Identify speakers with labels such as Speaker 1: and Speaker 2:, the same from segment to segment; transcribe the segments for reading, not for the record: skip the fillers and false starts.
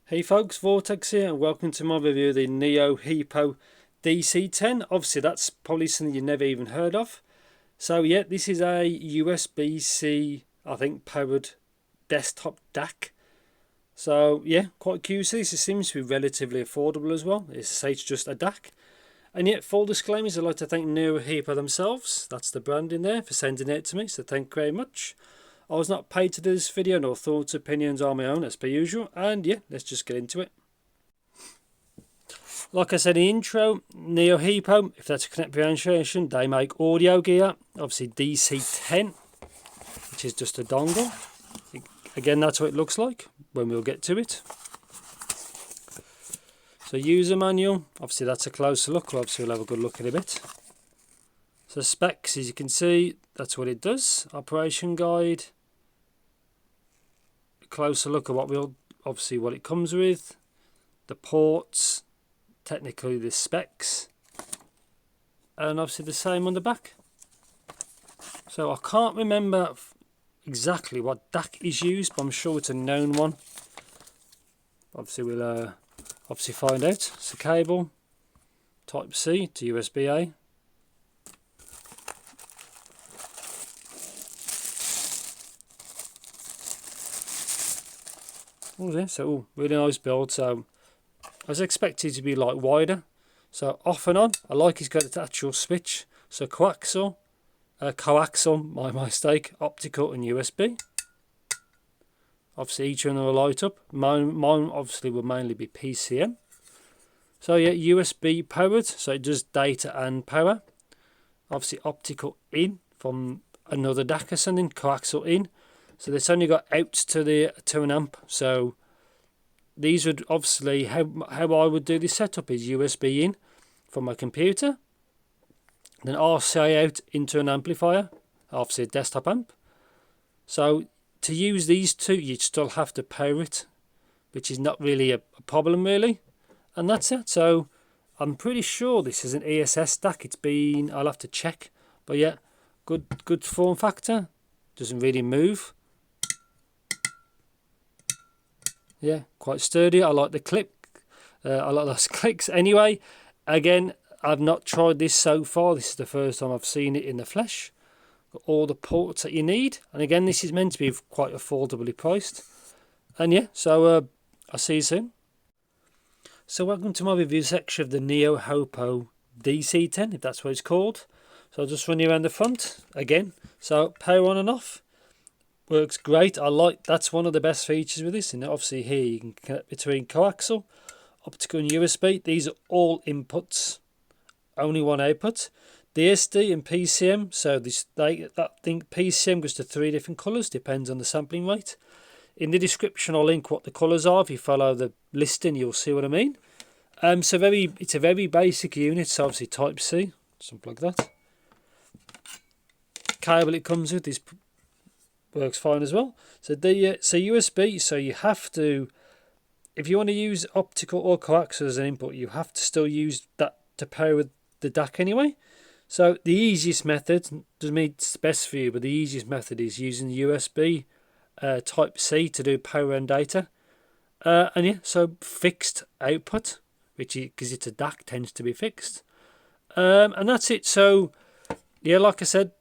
Speaker 1: Hey folks, Vortex here and welcome to my review of the Neohipo DC10. Obviously that's probably something you've never even heard of. So yeah, this is a USB-C, I think, powered desktop DAC. So yeah, quite cute. This seems to be relatively affordable as well. It's just a DAC. And yet, full disclaimers, I'd like to thank Neohipo themselves, that's the brand in there, for sending it to me, so thank you very much. I was not paid to do this video, nor thoughts, opinions are my own as per usual, and yeah, let's just get into it. Like I said in the intro, Neohipo, if that's a correct pronunciation, they make audio gear, obviously DC10, which is just a dongle. Again, that's what it looks like when we'll get to it. So user manual, obviously that's a closer look, obviously we'll have a good look at it a bit. So specs, as you can see, that's what it does. Operation guide, a closer look at what it comes with, the ports, technically the specs, and obviously the same on the back. So I can't remember exactly what DAC is used, but I'm sure it's a known one. Obviously we'll find out. It's a cable, type C to USB-A. Oh, yeah, so really nice build. So I was expecting it to be like wider. So off and on, I like it's got an actual switch. So coaxial, my mistake, optical and USB. Obviously each one will light up. Mine obviously will mainly be PCM. So yeah, USB powered, so it does data and power. Obviously optical in from another DAC or something, coaxial in. So it's only got outs to an amp. So these would obviously, how I would do this setup is USB in from my computer, then RCA out into an amplifier, obviously a desktop amp. So to use these two, you'd still have to power it, which is not really a problem really. And that's it. So I'm pretty sure this is an ESS DAC. I'll have to check. But yeah, good form factor. Doesn't really move. Yeah, quite sturdy. I like the click. I like those clicks. Anyway, again, I've not tried this so far. This is the first time I've seen it in the flesh. Got all the ports that you need. And again, this is meant to be quite affordably priced. And yeah, so I'll see you soon. So welcome to my review section of the Neohipo DC10, if that's what it's called. So I'll just run you around the front again. So power on and off. Works great. That's one of the best features with this. And obviously here you can connect between coaxial, optical and USB. These are all inputs, only one output. DSD and PCM. So PCM goes to 3 different colours, depends on the sampling rate. In the description I'll link what the colours are. If you follow the listing you'll see what I mean. It's a very basic unit. So obviously type C, something like that. Cable it comes with is works fine as well. So USB, so you have to, if you want to use optical or coaxial as an input, you have to still use that to power with the DAC anyway. So the easiest method, doesn't mean it's best for you, but the easiest method is using the USB type C to do power and data. And yeah, so fixed output, which because it's a DAC tends to be fixed. And that's it. So yeah, like I said,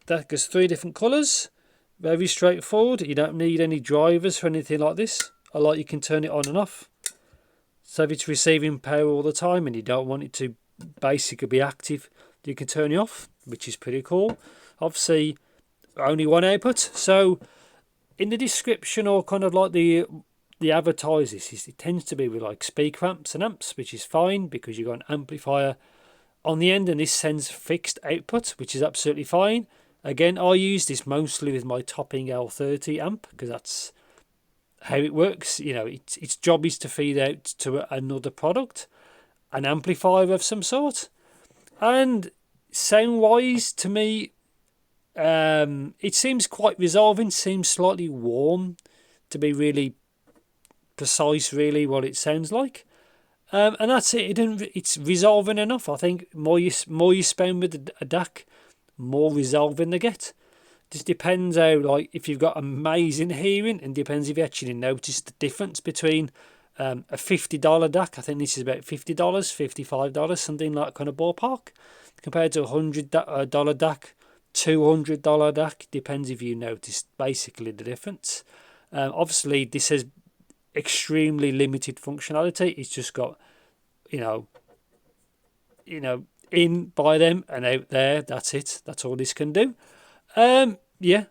Speaker 1: that goes 3 different colours. Very straightforward. You don't need any drivers for anything like this. You can turn it on and off. So if it's receiving power all the time and you don't want it to basically be active, you can turn it off, which is pretty cool. Obviously, only one output. So in the description or kind of like the advertises, it tends to be with like speaker amps and amps, which is fine because you've got an amplifier on the end and this sends fixed output, which is absolutely fine. Again, I use this mostly with my Topping L30 amp because that's how it works. You know, its job is to feed out to another product, an amplifier of some sort. And sound-wise, to me, it seems quite resolving. Seems slightly warm, to be really precise. Really, what it sounds like. And that's it. It's resolving enough. I think more you spend with a DAC, more resolving they get. Just depends how, like, if you've got amazing hearing, and depends if you actually notice the difference between a $50 DAC. I think this is about $50, $55, something like kind of ballpark, compared to $100 DAC, $200 DAC. Depends if you notice basically the difference. Obviously, this has extremely limited functionality. It's just got, you know, in by them and out there. That's it. That's all this can do. Yeah,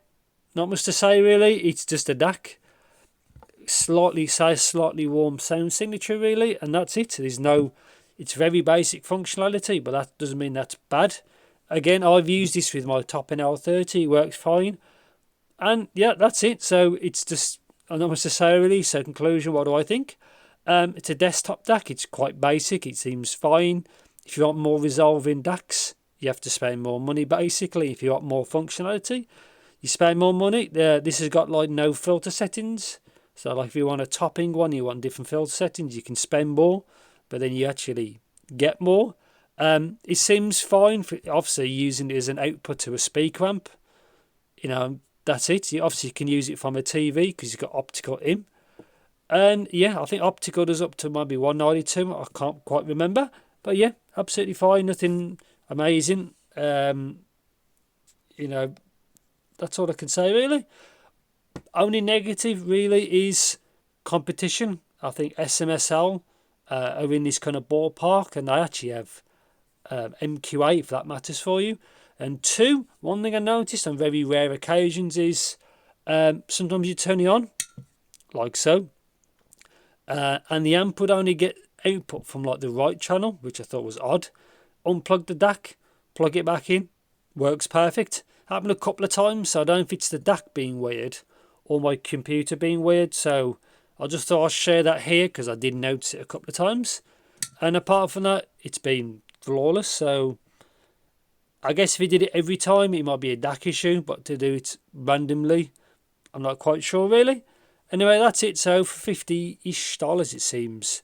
Speaker 1: not much to say really. It's just a DAC. Slightly warm sound signature really, and that's it. There's no, it's very basic functionality, but that doesn't mean that's bad. Again, I've used this with my top L30, it works fine, and yeah, that's it. So it's just, not much to say really. So conclusion, what do I think? It's a desktop DAC. It's quite basic. It seems fine. If you want more resolving DACs, you have to spend more money basically. If you want more functionality, you spend more money. This has got like no filter settings. So like if you want a topping one, you want different filter settings, you can spend more, but then you actually get more. It seems fine for obviously using it as an output to a speaker amp. You know, that's it. You obviously can use it from a TV because you've got optical in. And yeah, I think optical does up to maybe 192. I can't quite remember. But yeah, absolutely fine. Nothing amazing. You know, that's all I can say really. Only negative really is competition. I think SMSL are in this kind of ballpark, and they actually have MQA if that matters for you. And two, one thing I noticed on very rare occasions is sometimes you turn it on, like so, and the amp would only get output from like the right channel, which I thought was odd. Unplug the DAC, plug it back in, works perfect. Happened a couple of times, so I don't know if it's the DAC being weird or my computer being weird. So I just thought I'd share that here because I did notice it a couple of times. And apart from that, it's been flawless. So I guess if you did it every time, it might be a DAC issue, but to do it randomly, I'm not quite sure really. Anyway, that's it. So for $50-ish, it seems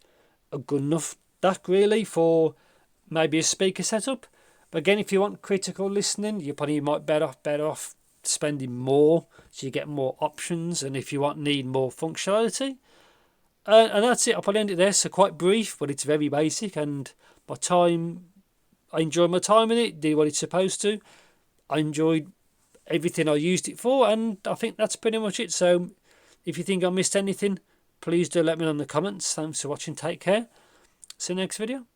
Speaker 1: a good enough DAC really for maybe a speaker setup. But again, if you want critical listening, you probably might better off spending more, so you get more options. And if you need more functionality, and that's it. I'll probably end it there. So quite brief, but it's very basic. And I enjoyed my time in it. Did what it's supposed to. I enjoyed everything I used it for, and I think that's pretty much it. So if you think I missed anything, please do let me know in the comments. Thanks for watching. Take care. See you next video.